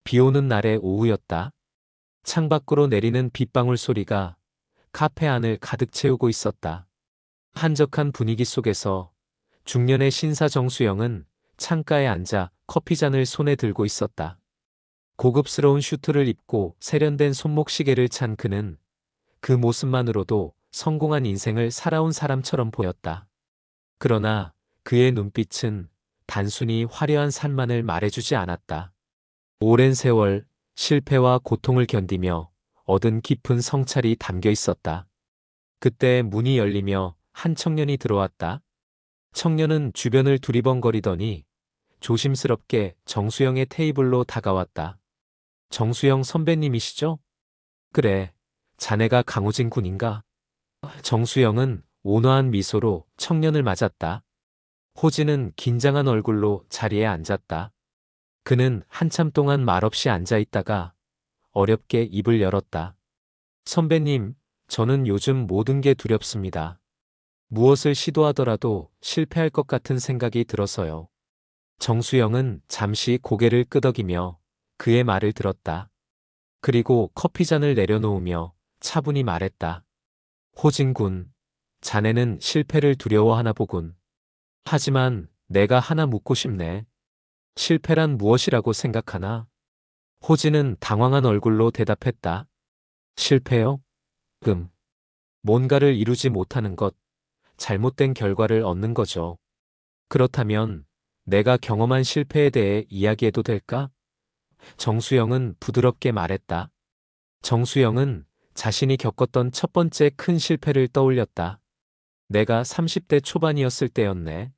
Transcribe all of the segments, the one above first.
비 오는 날의 오후였다. 창밖으로 내리는 빗방울 소리가 카페 안을 가득 채우고 있었다. 한적한 분위기 속에서 중년의 신사 정수영은 창가에 앉아 커피잔을 손에 들고 있었다. 고급스러운 슈트를 입고 세련된 손목시계를 찬 그는 그 모습만으로도 성공한 인생을 살아온 사람처럼 보였다. 그러나 그의 눈빛은 단순히 화려한 산만을 말해주지 않았다. 오랜 세월 실패와 고통을 견디며 얻은 깊은 성찰이 담겨 있었다. 그때 문이 열리며 한 청년이 들어왔다. 청년은 주변을 두리번거리더니 조심스럽게 정수영의 테이블로 다가왔다. 정수영 선배님이시죠? 그래, 자네가 강우진 군인가? 정수영은 온화한 미소로 청년을 맞았다. 호진은 긴장한 얼굴로 자리에 앉았다. 그는 한참 동안 말없이 앉아 있다가 어렵게 입을 열었다. 선배님, 저는 요즘 모든 게 두렵습니다. 무엇을 시도하더라도 실패할 것 같은 생각이 들어서요. 정수영은 잠시 고개를 끄덕이며 그의 말을 들었다. 그리고 커피잔을 내려놓으며 차분히 말했다. 호진 군, 자네는 실패를 두려워하나 보군. 하지만 내가 하나 묻고 싶네. 실패란 무엇이라고 생각하나? 호진은 당황한 얼굴로 대답했다. 실패요? 뭔가를 이루지 못하는 것, 잘못된 결과를 얻는 거죠. 그렇다면 내가 경험한 실패에 대해 이야기해도 될까? 정수영은 부드럽게 말했다. 정수영은 자신이 겪었던 첫 번째 큰 실패를 떠올렸다. 내가 30대 초반이었을 때였네.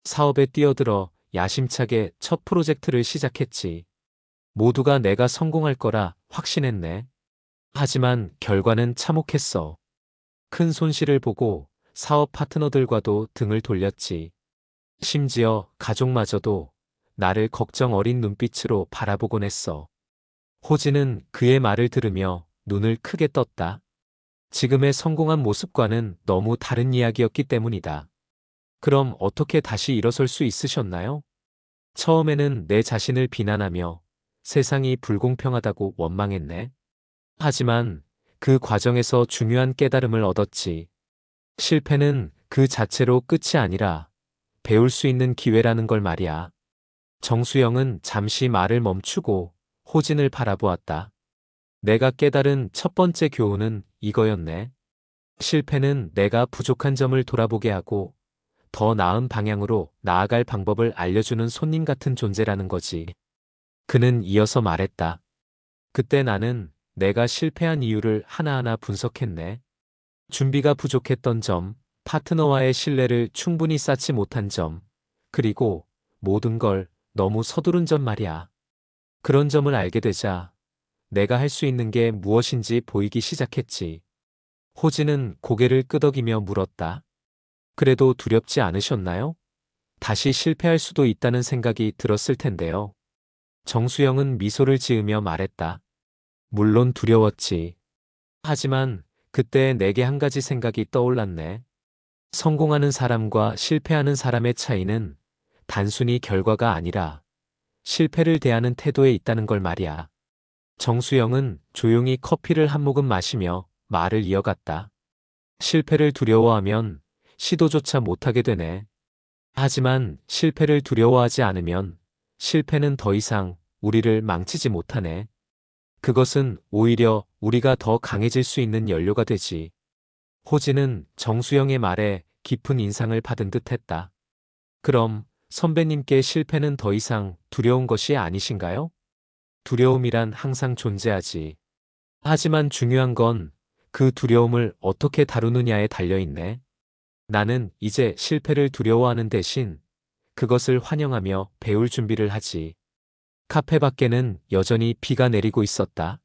사업에 뛰어들어 야심차게 첫 프로젝트를 시작했지. 모두가 내가 성공할 거라 확신했네. 하지만 결과는 참혹했어. 큰 손실을 보고 사업 파트너들과도 등을 돌렸지. 심지어 가족마저도 나를 걱정 어린 눈빛으로 바라보곤 했어. 호진은 그의 말을 들으며 눈을 크게 떴다. 지금의 성공한 모습과는 너무 다른 이야기였기 때문이다. 그럼 어떻게 다시 일어설 수 있으셨나요? 처음에는 내 자신을 비난하며 세상이 불공평하다고 원망했네. 하지만 그 과정에서 중요한 깨달음을 얻었지. 실패는 그 자체로 끝이 아니라 배울 수 있는 기회라는 걸 말이야. 정수영은 잠시 말을 멈추고 호진을 바라보았다. 내가 깨달은 첫 번째 교훈은 이거였네. 실패는 내가 부족한 점을 돌아보게 하고 더 나은 방향으로 나아갈 방법을 알려주는 손님 같은 존재라는 거지. 그는 이어서 말했다. 그때 나는 내가 실패한 이유를 하나하나 분석했네. 준비가 부족했던 점, 파트너와의 신뢰를 충분히 쌓지 못한 점, 그리고 모든 걸 너무 서두른 점 말이야. 그런 점을 알게 되자 내가 할 수 있는 게 무엇인지 보이기 시작했지. 호진은 고개를 끄덕이며 물었다. 그래도 두렵지 않으셨나요? 다시 실패할 수도 있다는 생각이 들었을 텐데요. 정수영은 미소를 지으며 말했다. 물론 두려웠지. 하지만 그때 내게 한 가지 생각이 떠올랐네. 성공하는 사람과 실패하는 사람의 차이는 단순히 결과가 아니라 실패를 대하는 태도에 있다는 걸 말이야. 정수영은 조용히 커피를 한 모금 마시며 말을 이어갔다. 실패를 두려워하면 시도조차 못하게 되네. 하지만 실패를 두려워하지 않으면 실패는 더 이상 우리를 망치지 못하네. 그것은 오히려 우리가 더 강해질 수 있는 연료가 되지. 호진은 정수영의 말에 깊은 인상을 받은 듯 했다. 그럼 선배님께 실패는 더 이상 두려운 것이 아니신가요? 두려움이란 항상 존재하지. 하지만 중요한 건 그 두려움을 어떻게 다루느냐에 달려있네. 나는 이제 실패를 두려워하는 대신 그것을 환영하며 배울 준비를 하지. 카페 밖에는 여전히 비가 내리고 있었다.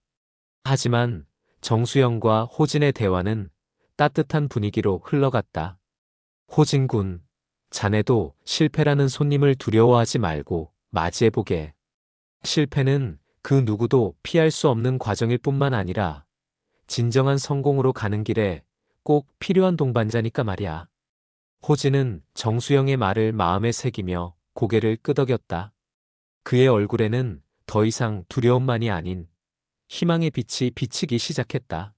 하지만 정수영과 호진의 대화는 따뜻한 분위기로 흘러갔다. 호진 군, 자네도 실패라는 손님을 두려워하지 말고 맞이해보게. 실패는 그 누구도 피할 수 없는 과정일 뿐만 아니라 진정한 성공으로 가는 길에 꼭 필요한 동반자니까 말이야. 호진은 정수영의 말을 마음에 새기며 고개를 끄덕였다. 그의 얼굴에는 더 이상 두려움만이 아닌 희망의 빛이 비치기 시작했다.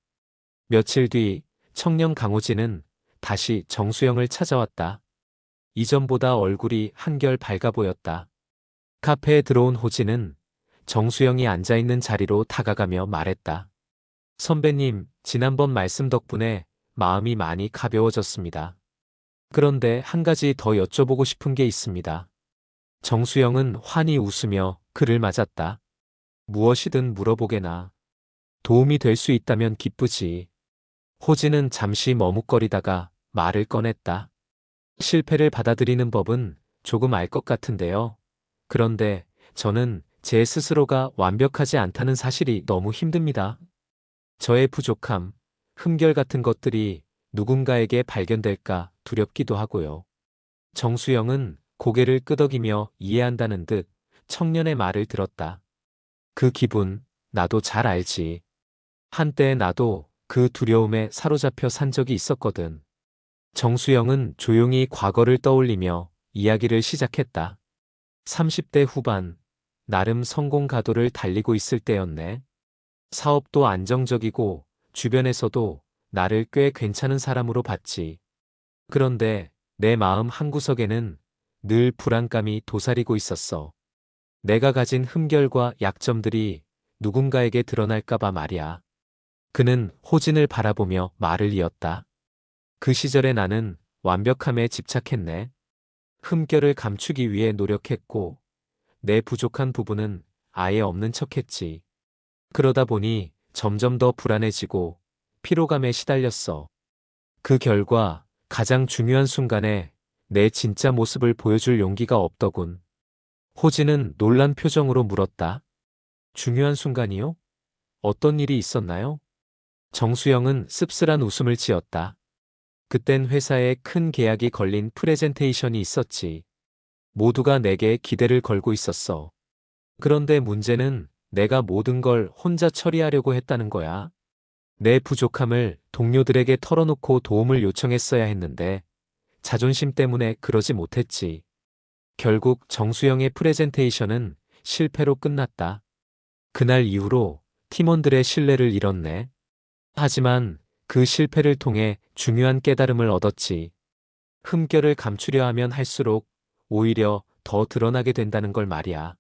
며칠 뒤 청년 강호진은 다시 정수영을 찾아왔다. 이전보다 얼굴이 한결 밝아 보였다. 카페에 들어온 호진은 정수영이 앉아있는 자리로 다가가며 말했다. 선배님, 지난번 말씀 덕분에 마음이 많이 가벼워졌습니다. 그런데 한 가지 더 여쭤보고 싶은 게 있습니다. 정수영은 환히 웃으며 그를 맞았다. 무엇이든 물어보게나. 도움이 될 수 있다면 기쁘지. 호진은 잠시 머뭇거리다가 말을 꺼냈다. 실패를 받아들이는 법은 조금 알 것 같은데요. 그런데 저는 제 스스로가 완벽하지 않다는 사실이 너무 힘듭니다. 저의 부족함, 흠결 같은 것들이 누군가에게 발견될까 두렵기도 하고요. 정수영은 고개를 끄덕이며 이해한다는 듯 청년의 말을 들었다. 그 기분, 나도 잘 알지. 한때 나도 그 두려움에 사로잡혀 산 적이 있었거든. 정수영은 조용히 과거를 떠올리며 이야기를 시작했다. 30대 후반, 나름 성공 가도를 달리고 있을 때였네. 사업도 안정적이고 주변에서도 나를 꽤 괜찮은 사람으로 봤지. 그런데 내 마음 한구석에는 늘 불안감이 도사리고 있었어. 내가 가진 흠결과 약점들이 누군가에게 드러날까봐 말이야. 그는 호진을 바라보며 말을 이었다. 그 시절에 나는 완벽함에 집착했네. 흠결을 감추기 위해 노력했고, 내 부족한 부분은 아예 없는 척했지. 그러다 보니 점점 더 불안해지고 피로감에 시달렸어. 그 결과 가장 중요한 순간에 내 진짜 모습을 보여줄 용기가 없더군. 호진은 놀란 표정으로 물었다. 중요한 순간이요? 어떤 일이 있었나요? 정수영은 씁쓸한 웃음을 지었다. 그땐 회사에 큰 계약이 걸린 프레젠테이션이 있었지. 모두가 내게 기대를 걸고 있었어. 그런데 문제는 내가 모든 걸 혼자 처리하려고 했다는 거야. 내 부족함을 동료들에게 털어놓고 도움을 요청했어야 했는데 자존심 때문에 그러지 못했지. 결국 정수영의 프레젠테이션은 실패로 끝났다. 그날 이후로 팀원들의 신뢰를 잃었네. 하지만 그 실패를 통해 중요한 깨달음을 얻었지. 흠결을 감추려 하면 할수록 오히려 더 드러나게 된다는 걸 말이야.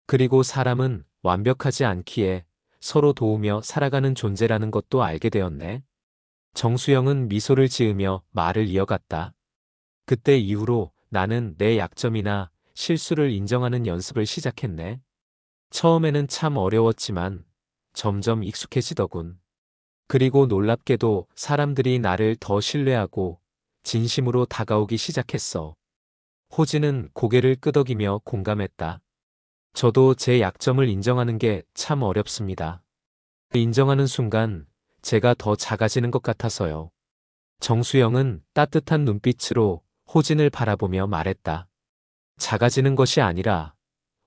그리고 사람은 완벽하지 않기에 서로 도우며 살아가는 존재라는 것도 알게 되었네. 정수영은 미소를 지으며 말을 이어갔다. 그때 이후로 나는 내 약점이나 실수를 인정하는 연습을 시작했네. 처음에는 참 어려웠지만 점점 익숙해지더군. 그리고 놀랍게도 사람들이 나를 더 신뢰하고 진심으로 다가오기 시작했어. 호진은 고개를 끄덕이며 공감했다. 저도 제 약점을 인정하는 게 참 어렵습니다. 인정하는 순간 제가 더 작아지는 것 같아서요. 정수영은 따뜻한 눈빛으로 호진을 바라보며 말했다. 작아지는 것이 아니라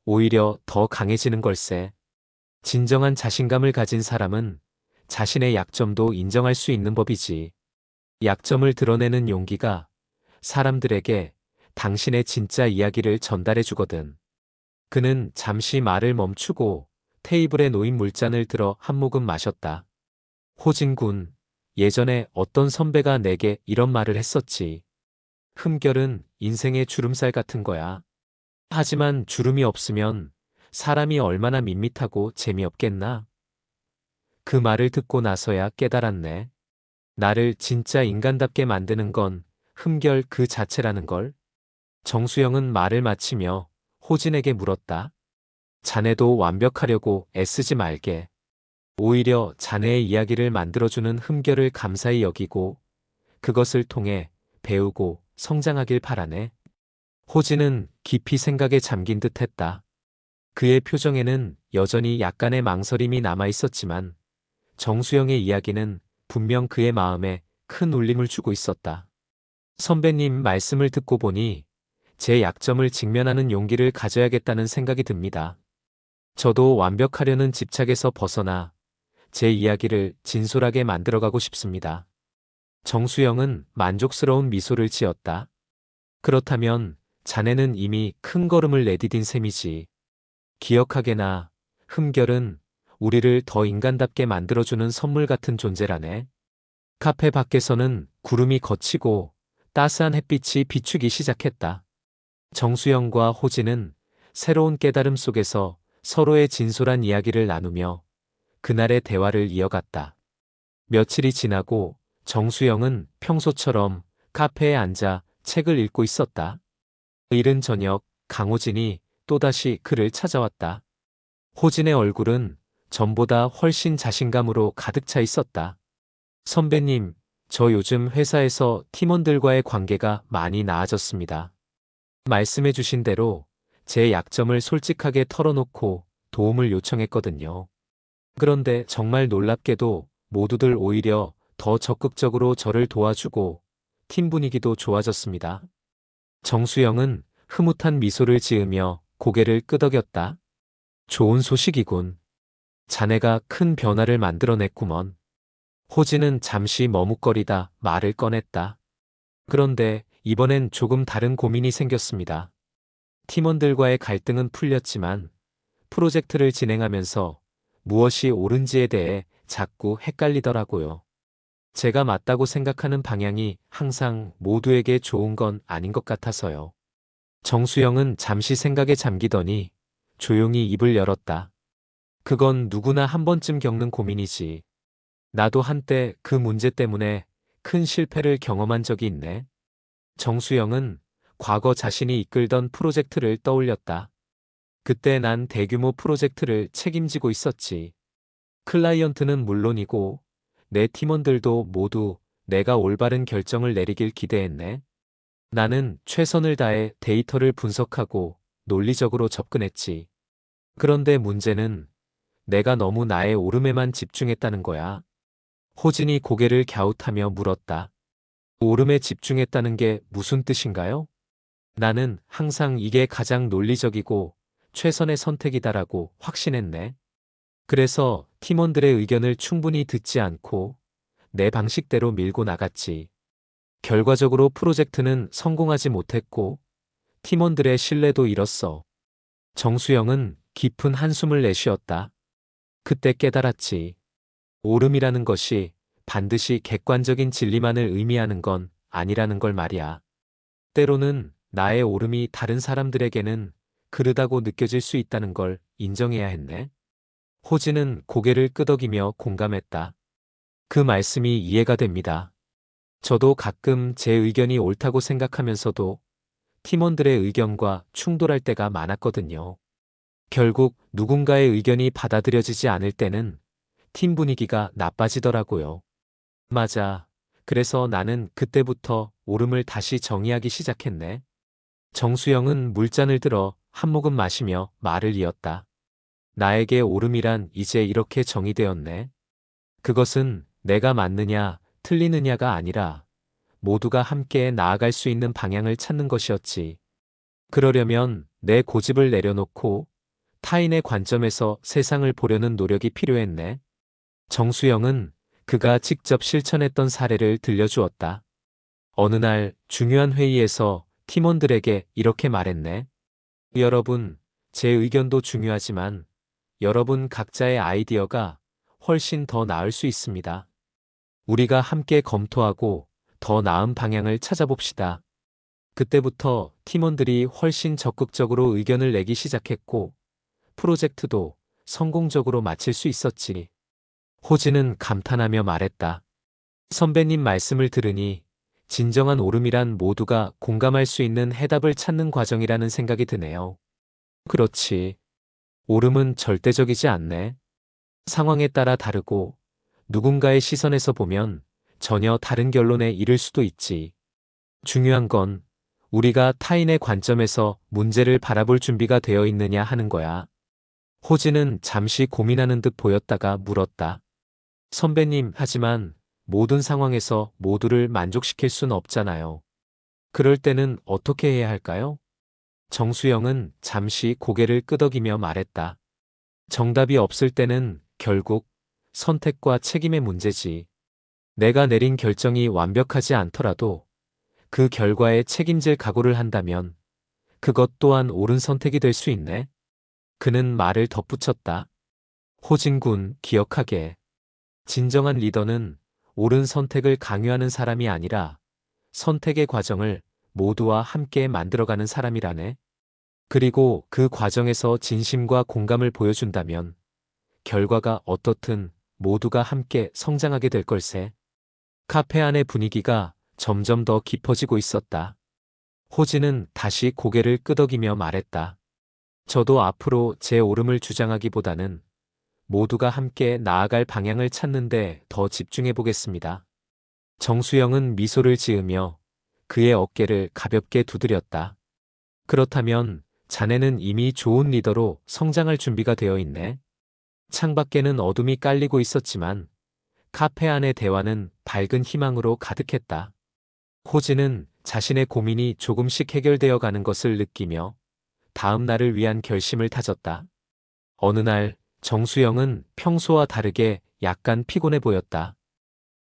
오히려 더 강해지는 걸세. 진정한 자신감을 가진 사람은 자신의 약점도 인정할 수 있는 법이지. 약점을 드러내는 용기가 사람들에게 당신의 진짜 이야기를 전달해 주거든. 그는 잠시 말을 멈추고 테이블에 놓인 물잔을 들어 한 모금 마셨다. 호진 군, 예전에 어떤 선배가 내게 이런 말을 했었지. 흠결은 인생의 주름살 같은 거야. 하지만 주름이 없으면 사람이 얼마나 밋밋하고 재미없겠나? 그 말을 듣고 나서야 깨달았네. 나를 진짜 인간답게 만드는 건 흠결 그 자체라는 걸. 정수영은 말을 마치며 호진에게 물었다. 자네도 완벽하려고 애쓰지 말게. 오히려 자네의 이야기를 만들어주는 흠결을 감사히 여기고 그것을 통해 배우고 성장하길 바라네. 호진은 깊이 생각에 잠긴 듯 했다. 그의 표정에는 여전히 약간의 망설임이 남아 있었지만 정수영의 이야기는 분명 그의 마음에 큰 울림을 주고 있었다. 선배님 말씀을 듣고 보니 제 약점을 직면하는 용기를 가져야겠다는 생각이 듭니다. 저도 완벽하려는 집착에서 벗어나 제 이야기를 진솔하게 만들어가고 싶습니다. 정수영은 만족스러운 미소를 지었다. 그렇다면 자네는 이미 큰 걸음을 내디딘 셈이지. 기억하게나 흠결은 우리를 더 인간답게 만들어주는 선물 같은 존재라네. 카페 밖에서는 구름이 걷히고 따스한 햇빛이 비추기 시작했다. 정수영과 호진은 새로운 깨달음 속에서 서로의 진솔한 이야기를 나누며 그날의 대화를 이어갔다. 며칠이 지나고 정수영은 평소처럼 카페에 앉아 책을 읽고 있었다. 이른 저녁 강호진이 또다시 그를 찾아왔다. 호진의 얼굴은 전보다 훨씬 자신감으로 가득 차 있었다. 선배님, 저 요즘 회사에서 팀원들과의 관계가 많이 나아졌습니다. 말씀해 주신 대로 제 약점을 솔직하게 털어놓고 도움을 요청했거든요. 그런데 정말 놀랍게도 모두들 오히려 더 적극적으로 저를 도와주고 팀 분위기도 좋아졌습니다. 정수영은 흐뭇한 미소를 지으며 고개를 끄덕였다. 좋은 소식이군. 자네가 큰 변화를 만들어냈구먼. 호진은 잠시 머뭇거리다 말을 꺼냈다. 그런데 이번엔 조금 다른 고민이 생겼습니다. 팀원들과의 갈등은 풀렸지만 프로젝트를 진행하면서 무엇이 옳은지에 대해 자꾸 헷갈리더라고요. 제가 맞다고 생각하는 방향이 항상 모두에게 좋은 건 아닌 것 같아서요. 정수영은 잠시 생각에 잠기더니 조용히 입을 열었다. 그건 누구나 한 번쯤 겪는 고민이지. 나도 한때 그 문제 때문에 큰 실패를 경험한 적이 있네. 정수영은 과거 자신이 이끌던 프로젝트를 떠올렸다. 그때 난 대규모 프로젝트를 책임지고 있었지. 클라이언트는 물론이고 내 팀원들도 모두 내가 올바른 결정을 내리길 기대했네. 나는 최선을 다해 데이터를 분석하고 논리적으로 접근했지. 그런데 문제는 내가 너무 나의 오름에만 집중했다는 거야. 호진이 고개를 갸웃하며 물었다. 오름에 집중했다는 게 무슨 뜻인가요? 나는 항상 이게 가장 논리적이고 최선의 선택이다라고 확신했네. 그래서 팀원들의 의견을 충분히 듣지 않고 내 방식대로 밀고 나갔지. 결과적으로 프로젝트는 성공하지 못했고 팀원들의 신뢰도 잃었어. 정수영은 깊은 한숨을 내쉬었다. 그때 깨달았지. 오름이라는 것이 반드시 객관적인 진리만을 의미하는 건 아니라는 걸 말이야. 때로는 나의 오름이 다른 사람들에게는 그르다고 느껴질 수 있다는 걸 인정해야 했네. 호진은 고개를 끄덕이며 공감했다. 그 말씀이 이해가 됩니다. 저도 가끔 제 의견이 옳다고 생각하면서도 팀원들의 의견과 충돌할 때가 많았거든요. 결국 누군가의 의견이 받아들여지지 않을 때는 팀 분위기가 나빠지더라고요. 맞아. 그래서 나는 그때부터 오름을 다시 정의하기 시작했네. 정수영은 물잔을 들어 한 모금 마시며 말을 이었다. 나에게 오름이란 이제 이렇게 정의되었네. 그것은 내가 맞느냐, 틀리느냐가 아니라 모두가 함께 나아갈 수 있는 방향을 찾는 것이었지. 그러려면 내 고집을 내려놓고 타인의 관점에서 세상을 보려는 노력이 필요했네. 정수영은 그가 직접 실천했던 사례를 들려주었다. 어느 날 중요한 회의에서 팀원들에게 이렇게 말했네. 여러분, 제 의견도 중요하지만 여러분 각자의 아이디어가 훨씬 더 나을 수 있습니다. 우리가 함께 검토하고 더 나은 방향을 찾아봅시다. 그때부터 팀원들이 훨씬 적극적으로 의견을 내기 시작했고 프로젝트도 성공적으로 마칠 수 있었지. 호진은 감탄하며 말했다. 선배님 말씀을 들으니 진정한 오름이란 모두가 공감할 수 있는 해답을 찾는 과정이라는 생각이 드네요. 그렇지. 오름은 절대적이지 않네. 상황에 따라 다르고 누군가의 시선에서 보면 전혀 다른 결론에 이를 수도 있지. 중요한 건 우리가 타인의 관점에서 문제를 바라볼 준비가 되어 있느냐 하는 거야. 호진은 잠시 고민하는 듯 보였다가 물었다. 선배님, 하지만 모든 상황에서 모두를 만족시킬 순 없잖아요. 그럴 때는 어떻게 해야 할까요? 정수영은 잠시 고개를 끄덕이며 말했다. 정답이 없을 때는 결국 선택과 책임의 문제지. 내가 내린 결정이 완벽하지 않더라도 그 결과에 책임질 각오를 한다면 그것 또한 옳은 선택이 될 수 있네. 그는 말을 덧붙였다. 호진군, 기억하게. 진정한 리더는 옳은 선택을 강요하는 사람이 아니라 선택의 과정을 모두와 함께 만들어가는 사람이라네. 그리고 그 과정에서 진심과 공감을 보여준다면 결과가 어떻든 모두가 함께 성장하게 될 걸세. 카페 안의 분위기가 점점 더 깊어지고 있었다. 호진은 다시 고개를 끄덕이며 말했다. 저도 앞으로 제 옳음을 주장하기보다는 모두가 함께 나아갈 방향을 찾는데 더 집중해 보겠습니다. 정수영은 미소를 지으며 그의 어깨를 가볍게 두드렸다. 그렇다면 자네는 이미 좋은 리더로 성장할 준비가 되어 있네. 창밖에는 어둠이 깔리고 있었지만 카페 안의 대화는 밝은 희망으로 가득했다. 호진은 자신의 고민이 조금씩 해결되어 가는 것을 느끼며 다음 날을 위한 결심을 다졌다. 어느 날 정수영은 평소와 다르게 약간 피곤해 보였다.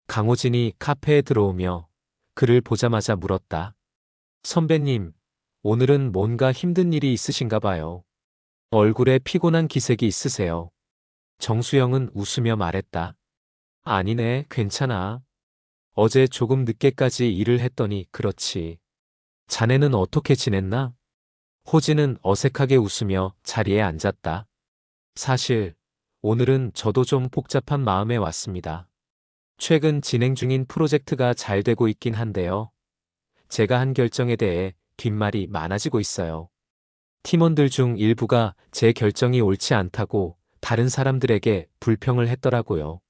강호진이 카페에 들어오며 그를 보자마자 물었다. 선배님, 오늘은 뭔가 힘든 일이 있으신가 봐요. 얼굴에 피곤한 기색이 있으세요. 정수영은 웃으며 말했다. 아니네, 괜찮아. 어제 조금 늦게까지 일을 했더니 그렇지. 자네는 어떻게 지냈나? 호진은 어색하게 웃으며 자리에 앉았다. 사실 오늘은 저도 좀 복잡한 마음에 왔습니다. 최근 진행 중인 프로젝트가 잘 되고 있긴 한데요. 제가 한 결정에 대해 뒷말이 많아지고 있어요. 팀원들 중 일부가 제 결정이 옳지 않다고 다른 사람들에게 불평을 했더라고요.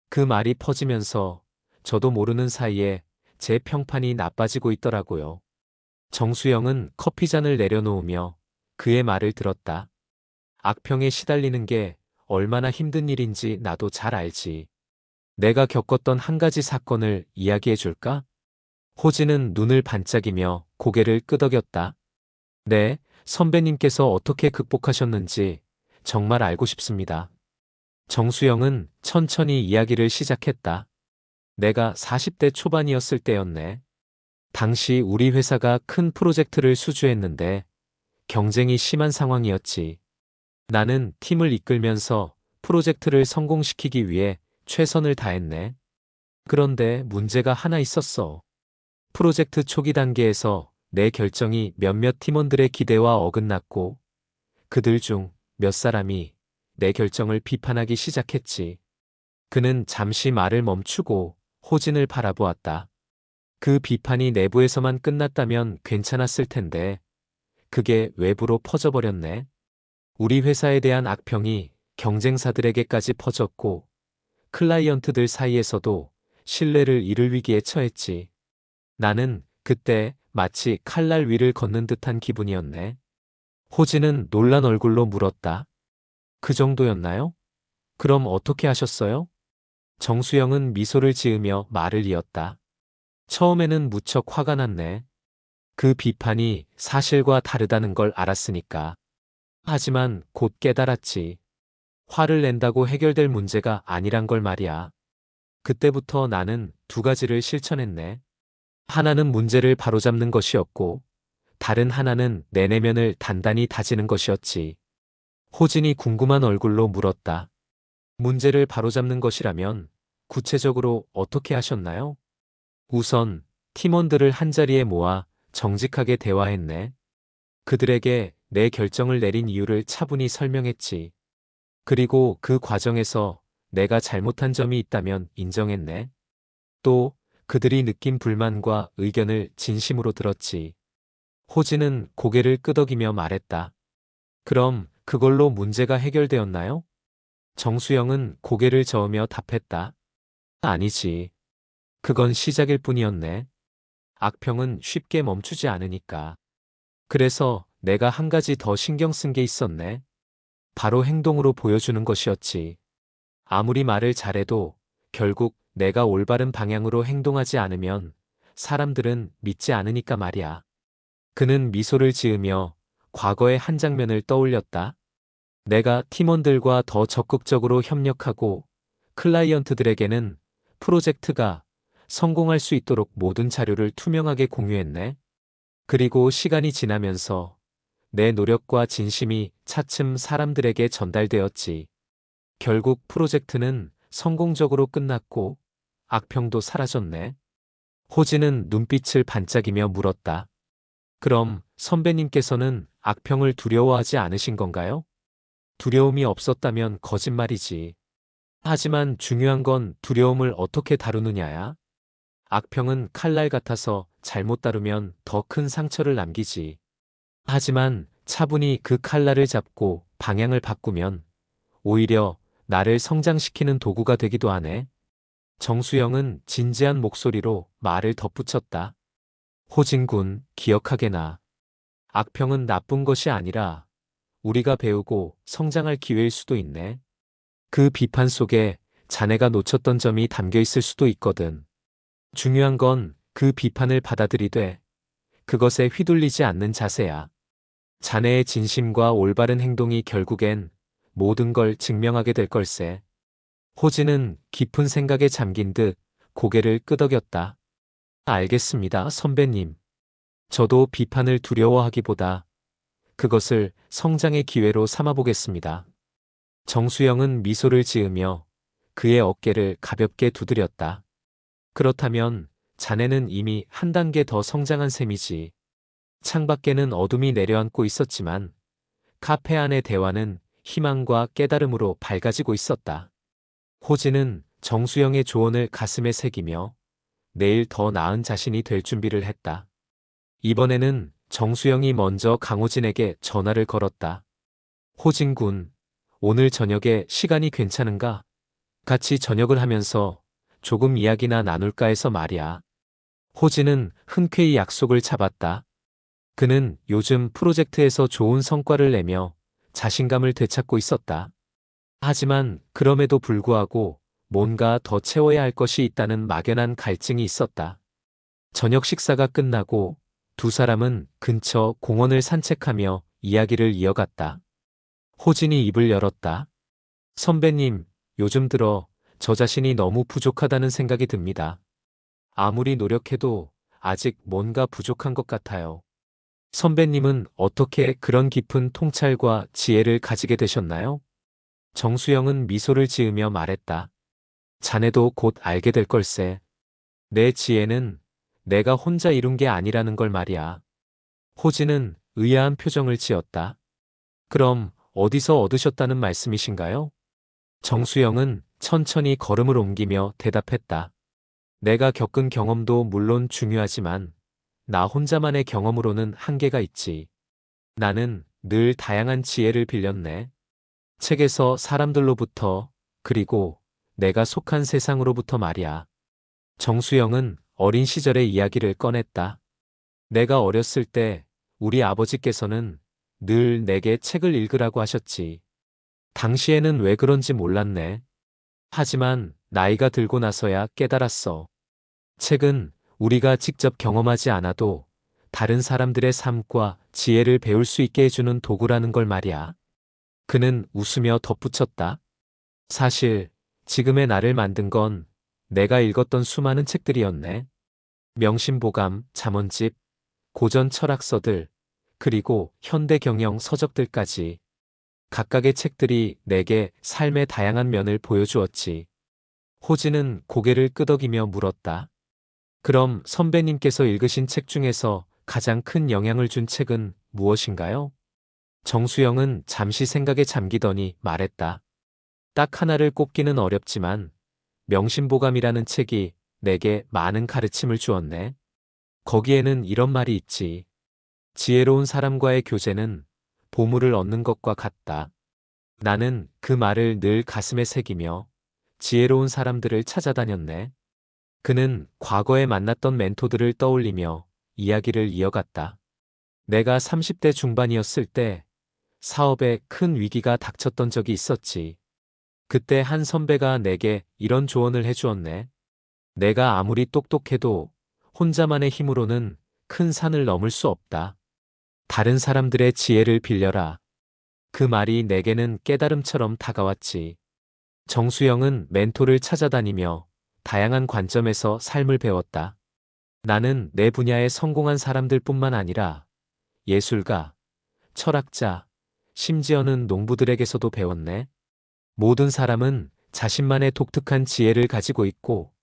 그 말이 퍼지면서 저도 모르는 사이에 제 평판이 나빠지고 있더라고요. 정수영은 커피잔을 내려놓으며 그의 말을 들었다. 악평에 시달리는 게 얼마나 힘든 일인지 나도 잘 알지. 내가 겪었던 한 가지 사건을 이야기해 줄까? 호진은 눈을 반짝이며 고개를 끄덕였다. 네, 선배님께서 어떻게 극복하셨는지 정말 알고 싶습니다. 정수영은 천천히 이야기를 시작했다. 내가 40대 초반이었을 때였네. 당시 우리 회사가 큰 프로젝트를 수주했는데 경쟁이 심한 상황이었지. 나는 팀을 이끌면서 프로젝트를 성공시키기 위해 최선을 다했네. 그런데 문제가 하나 있었어. 프로젝트 초기 단계에서 내 결정이 몇몇 팀원들의 기대와 어긋났고 그들 중 몇 사람이 내 결정을 비판하기 시작했지. 그는 잠시 말을 멈추고 호진을 바라보았다. 그 비판이 내부에서만 끝났다면 괜찮았을 텐데 그게 외부로 퍼져버렸네. 우리 회사에 대한 악평이 경쟁사들에게까지 퍼졌고 클라이언트들 사이에서도 신뢰를 잃을 위기에 처했지. 나는 그때 마치 칼날 위를 걷는 듯한 기분이었네. 호진은 놀란 얼굴로 물었다. 그 정도였나요? 그럼 어떻게 하셨어요? 정수영은 미소를 지으며 말을 이었다. 처음에는 무척 화가 났네. 그 비판이 사실과 다르다는 걸 알았으니까. 하지만 곧 깨달았지. 화를 낸다고 해결될 문제가 아니란 걸 말이야. 그때부터 나는 두 가지를 실천했네. 하나는 문제를 바로잡는 것이었고, 다른 하나는 내 내면을 단단히 다지는 것이었지. 호진이 궁금한 얼굴로 물었다. 문제를 바로잡는 것이라면 구체적으로 어떻게 하셨나요? 우선 팀원들을 한자리에 모아 정직하게 대화했네. 그들에게 내 결정을 내린 이유를 차분히 설명했지. 그리고 그 과정에서 내가 잘못한 점이 있다면 인정했네. 또 그들이 느낀 불만과 의견을 진심으로 들었지. 호진은 고개를 끄덕이며 말했다. 그럼 그걸로 문제가 해결되었나요? 정수영은 고개를 저으며 답했다. 아니지. 그건 시작일 뿐이었네. 악평은 쉽게 멈추지 않으니까. 그래서 내가 한 가지 더 신경 쓴 게 있었네. 바로 행동으로 보여주는 것이었지. 아무리 말을 잘해도 결국 내가 올바른 방향으로 행동하지 않으면 사람들은 믿지 않으니까 말이야. 그는 미소를 지으며 과거의 한 장면을 떠올렸다. 내가 팀원들과 더 적극적으로 협력하고 클라이언트들에게는 프로젝트가 성공할 수 있도록 모든 자료를 투명하게 공유했네. 그리고 시간이 지나면서 내 노력과 진심이 차츰 사람들에게 전달되었지. 결국 프로젝트는 성공적으로 끝났고 악평도 사라졌네. 호진은 눈빛을 반짝이며 물었다. 그럼 선배님께서는 악평을 두려워하지 않으신 건가요? 두려움이 없었다면 거짓말이지. 하지만 중요한 건 두려움을 어떻게 다루느냐야. 악평은 칼날 같아서 잘못 다루면 더 큰 상처를 남기지. 하지만 차분히 그 칼날을 잡고 방향을 바꾸면 오히려 나를 성장시키는 도구가 되기도 하네. 정수영은 진지한 목소리로 말을 덧붙였다. 호진군, 기억하게나. 악평은 나쁜 것이 아니라 우리가 배우고 성장할 기회일 수도 있네. 그 비판 속에 자네가 놓쳤던 점이 담겨 있을 수도 있거든. 중요한 건 그 비판을 받아들이되 그것에 휘둘리지 않는 자세야. 자네의 진심과 올바른 행동이 결국엔 모든 걸 증명하게 될 걸세. 호진은 깊은 생각에 잠긴 듯 고개를 끄덕였다. 알겠습니다, 선배님. 저도 비판을 두려워하기보다 그것을 성장의 기회로 삼아보겠습니다. 정수영은 미소를 지으며 그의 어깨를 가볍게 두드렸다. 그렇다면 자네는 이미 한 단계 더 성장한 셈이지. 창밖에는 어둠이 내려앉고 있었지만 카페 안의 대화는 희망과 깨달음으로 밝아지고 있었다. 호진은 정수영의 조언을 가슴에 새기며 내일 더 나은 자신이 될 준비를 했다. 이번에는 정수영이 먼저 강호진에게 전화를 걸었다. 호진 군, 오늘 저녁에 시간이 괜찮은가? 같이 저녁을 하면서 조금 이야기나 나눌까 해서 말이야. 호진은 흔쾌히 약속을 잡았다. 그는 요즘 프로젝트에서 좋은 성과를 내며 자신감을 되찾고 있었다. 하지만 그럼에도 불구하고 뭔가 더 채워야 할 것이 있다는 막연한 갈증이 있었다. 저녁 식사가 끝나고 두 사람은 근처 공원을 산책하며 이야기를 이어갔다. 호진이 입을 열었다. 선배님, 요즘 들어 저 자신이 너무 부족하다는 생각이 듭니다. 아무리 노력해도 아직 뭔가 부족한 것 같아요. 선배님은 어떻게 그런 깊은 통찰과 지혜를 가지게 되셨나요? 정수영은 미소를 지으며 말했다. 자네도 곧 알게 될 걸세. 내 지혜는 내가 혼자 이룬 게 아니라는 걸 말이야. 호진은 의아한 표정을 지었다. 그럼 어디서 얻으셨다는 말씀이신가요? 정수영은 천천히 걸음을 옮기며 대답했다. 내가 겪은 경험도 물론 중요하지만 나 혼자만의 경험으로는 한계가 있지. 나는 늘 다양한 지혜를 빌렸네. 책에서, 사람들로부터, 그리고 내가 속한 세상으로부터 말이야. 정수영은 어린 시절의 이야기를 꺼냈다. 내가 어렸을 때 우리 아버지께서는 늘 내게 책을 읽으라고 하셨지. 당시에는 왜 그런지 몰랐네. 하지만 나이가 들고 나서야 깨달았어. 책은 우리가 직접 경험하지 않아도 다른 사람들의 삶과 지혜를 배울 수 있게 해주는 도구라는 걸 말이야. 그는 웃으며 덧붙였다. 사실 지금의 나를 만든 건 내가 읽었던 수많은 책들이었네. 명심보감, 잠언집, 고전 철학서들, 그리고 현대 경영 서적들까지. 각각의 책들이 내게 삶의 다양한 면을 보여주었지. 호진은 고개를 끄덕이며 물었다. 그럼 선배님께서 읽으신 책 중에서 가장 큰 영향을 준 책은 무엇인가요? 정수영은 잠시 생각에 잠기더니 말했다. 딱 하나를 꼽기는 어렵지만 명심보감이라는 책이 내게 많은 가르침을 주었네. 거기에는 이런 말이 있지. 지혜로운 사람과의 교제는 보물을 얻는 것과 같다. 나는 그 말을 늘 가슴에 새기며 지혜로운 사람들을 찾아다녔네. 그는 과거에 만났던 멘토들을 떠올리며 이야기를 이어갔다. 내가 30대 중반이었을 때 사업에 큰 위기가 닥쳤던 적이 있었지. 그때 한 선배가 내게 이런 조언을 해주었네. 내가 아무리 똑똑해도 혼자만의 힘으로는 큰 산을 넘을 수 없다. 다른 사람들의 지혜를 빌려라. 그 말이 내게는 깨달음처럼 다가왔지. 정수영은 멘토를 찾아다니며 다양한 관점에서 삶을 배웠다. 나는 내 분야에 성공한 사람들뿐만 아니라 예술가, 철학자, 심지어는 농부들에게서도 배웠네. 모든 사람은 자신만의 독특한 지혜를 가지고 있고,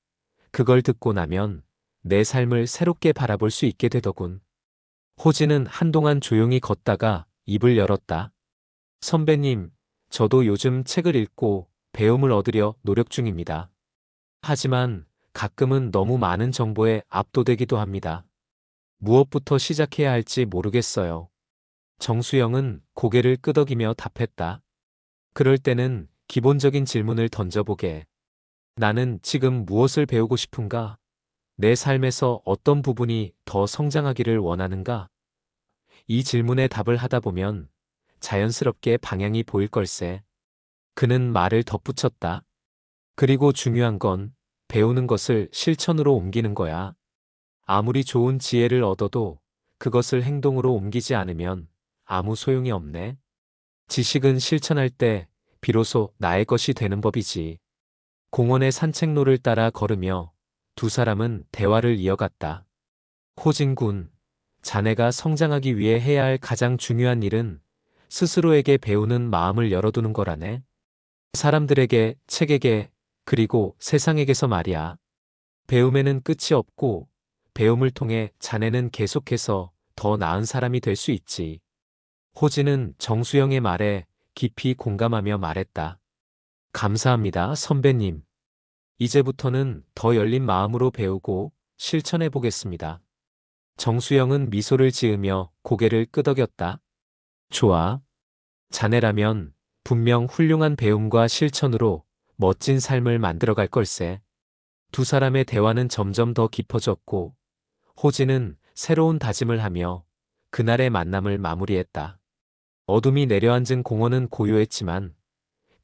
그걸 듣고 나면 내 삶을 새롭게 바라볼 수 있게 되더군. 호진은 한동안 조용히 걷다가 입을 열었다. 선배님, 저도 요즘 책을 읽고 배움을 얻으려 노력 중입니다. 하지만 가끔은 너무 많은 정보에 압도되기도 합니다. 무엇부터 시작해야 할지 모르겠어요. 정수영은 고개를 끄덕이며 답했다. 그럴 때는 기본적인 질문을 던져보게. 나는 지금 무엇을 배우고 싶은가? 내 삶에서 어떤 부분이 더 성장하기를 원하는가? 이 질문에 답을 하다 보면 자연스럽게 방향이 보일 걸세. 그는 말을 덧붙였다. 그리고 중요한 건 배우는 것을 실천으로 옮기는 거야. 아무리 좋은 지혜를 얻어도 그것을 행동으로 옮기지 않으면 아무 소용이 없네. 지식은 실천할 때 비로소 나의 것이 되는 법이지. 공원의 산책로를 따라 걸으며 두 사람은 대화를 이어갔다. 호진군, 자네가 성장하기 위해 해야 할 가장 중요한 일은 스스로에게 배우는 마음을 열어두는 거라네. 사람들에게, 책에게, 그리고 세상에게서 말이야. 배움에는 끝이 없고 배움을 통해 자네는 계속해서 더 나은 사람이 될 수 있지. 호진은 정수영의 말에 깊이 공감하며 말했다. 감사합니다, 선배님. 이제부터는 더 열린 마음으로 배우고 실천해 보겠습니다. 정수영은 미소를 지으며 고개를 끄덕였다. 좋아. 자네라면 분명 훌륭한 배움과 실천으로 멋진 삶을 만들어갈 걸세. 두 사람의 대화는 점점 더 깊어졌고, 호진은 새로운 다짐을 하며 그날의 만남을 마무리했다. 어둠이 내려앉은 공원은 고요했지만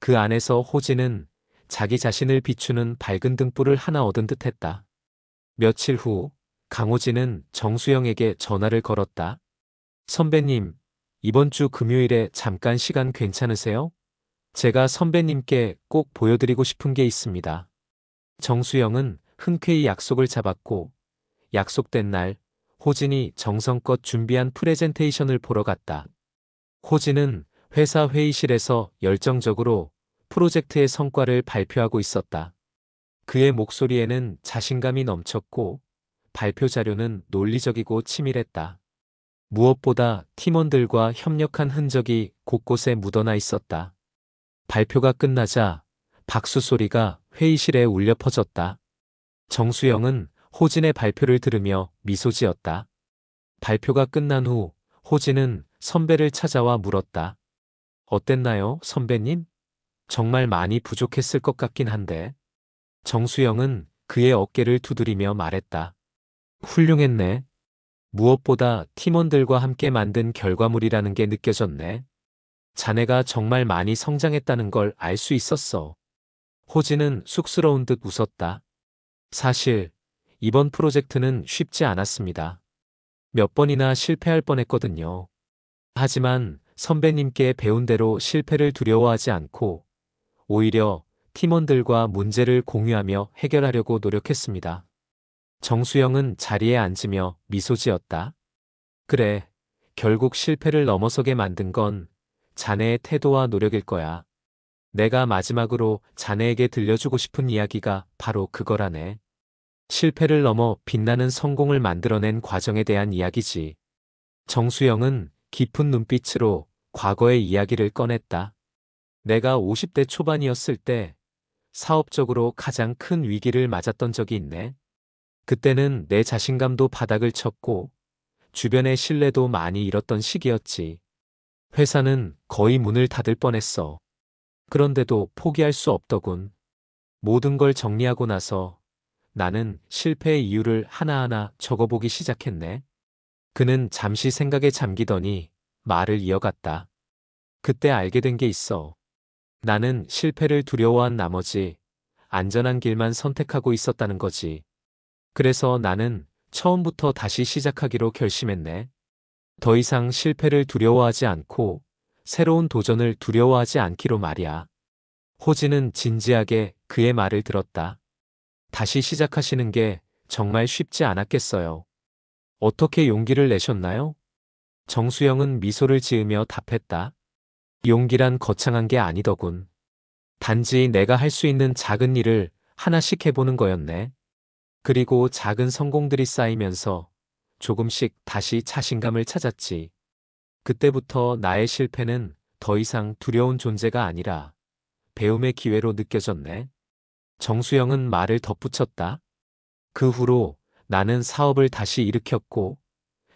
그 안에서 호진은 자기 자신을 비추는 밝은 등불을 하나 얻은 듯했다. 며칠 후 강호진은 정수영에게 전화를 걸었다. 선배님, 이번 주 금요일에 잠깐 시간 괜찮으세요? 제가 선배님께 꼭 보여드리고 싶은 게 있습니다. 정수영은 흔쾌히 약속을 잡았고 약속된 날 호진이 정성껏 준비한 프레젠테이션을 보러 갔다. 호진은 회사 회의실에서 열정적으로 프로젝트의 성과를 발표하고 있었다. 그의 목소리에는 자신감이 넘쳤고 발표 자료는 논리적이고 치밀했다. 무엇보다 팀원들과 협력한 흔적이 곳곳에 묻어나 있었다. 발표가 끝나자 박수 소리가 회의실에 울려 퍼졌다. 정수영은 호진의 발표를 들으며 미소 지었다. 발표가 끝난 후 호진은 선배를 찾아와 물었다. 어땠나요, 선배님? 정말 많이 부족했을 것 같긴 한데. 정수영은 그의 어깨를 두드리며 말했다. 훌륭했네. 무엇보다 팀원들과 함께 만든 결과물이라는 게 느껴졌네. 자네가 정말 많이 성장했다는 걸 알 수 있었어. 호진은 쑥스러운 듯 웃었다. 사실 이번 프로젝트는 쉽지 않았습니다. 몇 번이나 실패할 뻔했거든요. 하지만 선배님께 배운 대로 실패를 두려워하지 않고 오히려 팀원들과 문제를 공유하며 해결하려고 노력했습니다. 정수영은 자리에 앉으며 미소 지었다. 그래, 결국 실패를 넘어서게 만든 건 자네의 태도와 노력일 거야. 내가 마지막으로 자네에게 들려주고 싶은 이야기가 바로 그거라네. 실패를 넘어 빛나는 성공을 만들어낸 과정에 대한 이야기지. 정수영은 깊은 눈빛으로 과거의 이야기를 꺼냈다. 내가 50대 초반이었을 때 사업적으로 가장 큰 위기를 맞았던 적이 있네. 그때는 내 자신감도 바닥을 쳤고 주변의 신뢰도 많이 잃었던 시기였지. 회사는 거의 문을 닫을 뻔했어. 그런데도 포기할 수 없더군. 모든 걸 정리하고 나서 나는 실패의 이유를 하나하나 적어보기 시작했네. 그는 잠시 생각에 잠기더니 말을 이어갔다. 그때 알게 된 게 있어. 나는 실패를 두려워한 나머지 안전한 길만 선택하고 있었다는 거지. 그래서 나는 처음부터 다시 시작하기로 결심했네. 더 이상 실패를 두려워하지 않고 새로운 도전을 두려워하지 않기로 말이야. 호진은 진지하게 그의 말을 들었다. 다시 시작하시는 게 정말 쉽지 않았겠어요. 어떻게 용기를 내셨나요? 정수영은 미소를 지으며 답했다. 용기란 거창한 게 아니더군. 단지 내가 할 수 있는 작은 일을 하나씩 해보는 거였네. 그리고 작은 성공들이 쌓이면서 조금씩 다시 자신감을 찾았지. 그때부터 나의 실패는 더 이상 두려운 존재가 아니라 배움의 기회로 느껴졌네. 정수영은 말을 덧붙였다. 그 후로 나는 사업을 다시 일으켰고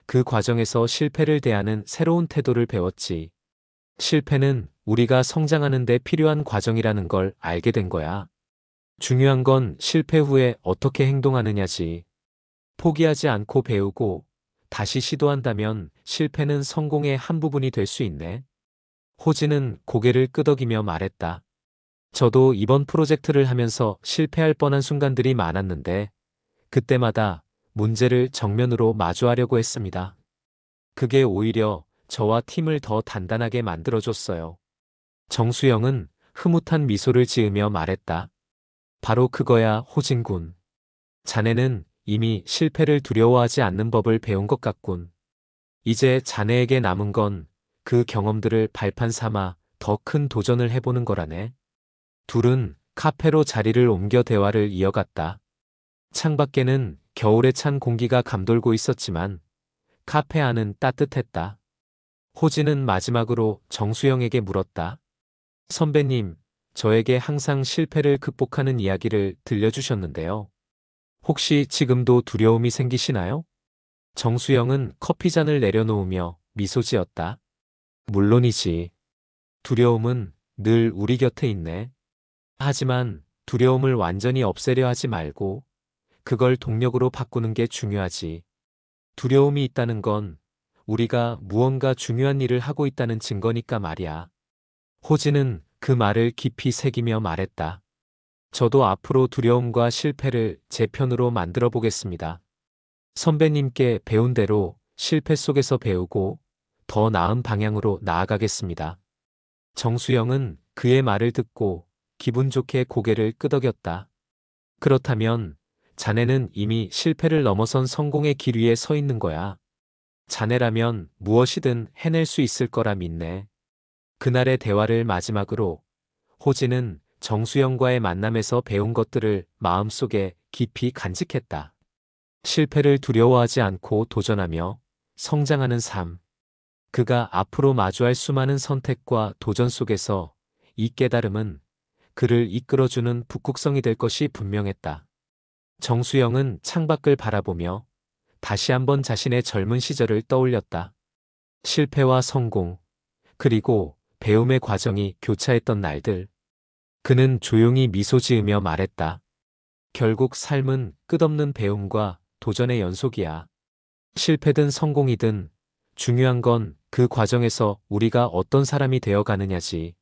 그 과정에서 실패를 대하는 새로운 태도를 배웠지. 실패는 우리가 성장하는 데 필요한 과정이라는 걸 알게 된 거야. 중요한 건 실패 후에 어떻게 행동하느냐지. 포기하지 않고 배우고 다시 시도한다면 실패는 성공의 한 부분이 될 수 있네. 호진은 고개를 끄덕이며 말했다. 저도 이번 프로젝트를 하면서 실패할 뻔한 순간들이 많았는데 그때마다 문제를 정면으로 마주하려고 했습니다. 그게 오히려 저와 팀을 더 단단하게 만들어줬어요. 정수영은 흐뭇한 미소를 지으며 말했다. 바로 그거야, 호진군. 자네는 이미 실패를 두려워하지 않는 법을 배운 것 같군. 이제 자네에게 남은 건 그 경험들을 발판 삼아 더 큰 도전을 해보는 거라네. 둘은 카페로 자리를 옮겨 대화를 이어갔다. 창밖에는 겨울에 찬 공기가 감돌고 있었지만 카페 안은 따뜻했다. 호진은 마지막으로 정수영에게 물었다. 선배님, 저에게 항상 실패를 극복하는 이야기를 들려주셨는데요. 혹시 지금도 두려움이 생기시나요? 정수영은 커피잔을 내려놓으며 미소 지었다. 물론이지. 두려움은 늘 우리 곁에 있네. 하지만 두려움을 완전히 없애려 하지 말고 그걸 동력으로 바꾸는 게 중요하지. 두려움이 있다는 건 우리가 무언가 중요한 일을 하고 있다는 증거니까 말이야. 호진은 그 말을 깊이 새기며 말했다. 저도 앞으로 두려움과 실패를 제 편으로 만들어 보겠습니다. 선배님께 배운 대로 실패 속에서 배우고 더 나은 방향으로 나아가겠습니다. 정수영은 그의 말을 듣고 기분 좋게 고개를 끄덕였다. 그렇다면 자네는 이미 실패를 넘어선 성공의 길 위에 서 있는 거야. 자네라면 무엇이든 해낼 수 있을 거라 믿네. 그날의 대화를 마지막으로 호진은 정수영과의 만남에서 배운 것들을 마음속에 깊이 간직했다. 실패를 두려워하지 않고 도전하며 성장하는 삶. 그가 앞으로 마주할 수많은 선택과 도전 속에서 이 깨달음은 그를 이끌어주는 북극성이 될 것이 분명했다. 정수영은 창밖을 바라보며 다시 한번 자신의 젊은 시절을 떠올렸다. 실패와 성공, 그리고 배움의 과정이 교차했던 날들. 그는 조용히 미소 지으며 말했다. 결국 삶은 끝없는 배움과 도전의 연속이야. 실패든 성공이든 중요한 건 그 과정에서 우리가 어떤 사람이 되어 가느냐지.